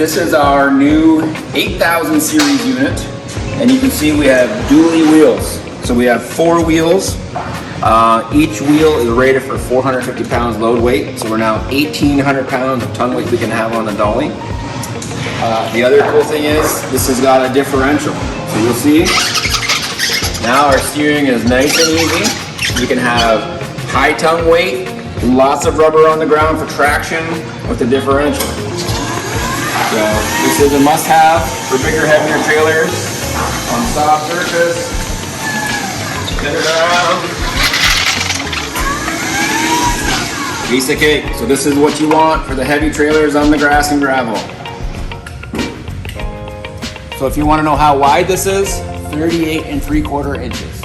This is our new 8000 series unit, and you can see we have dually wheels. So we have 4 wheels. Each wheel is rated for 450 pounds load weight, so we're now 1,800 pounds of ton weight we can have on the dolly. The other cool thing is this has got a differential. So you'll see now our steering is nice and easy. We can have high tongue weight, lots of rubber on the ground for traction with the differential. So this is a must-have for bigger, heavier trailers on soft surface. Spin it around. Piece of cake. So this is what you want for the heavy trailers on the grass and gravel. So if you want to know how wide this is, 38 3/4 inches.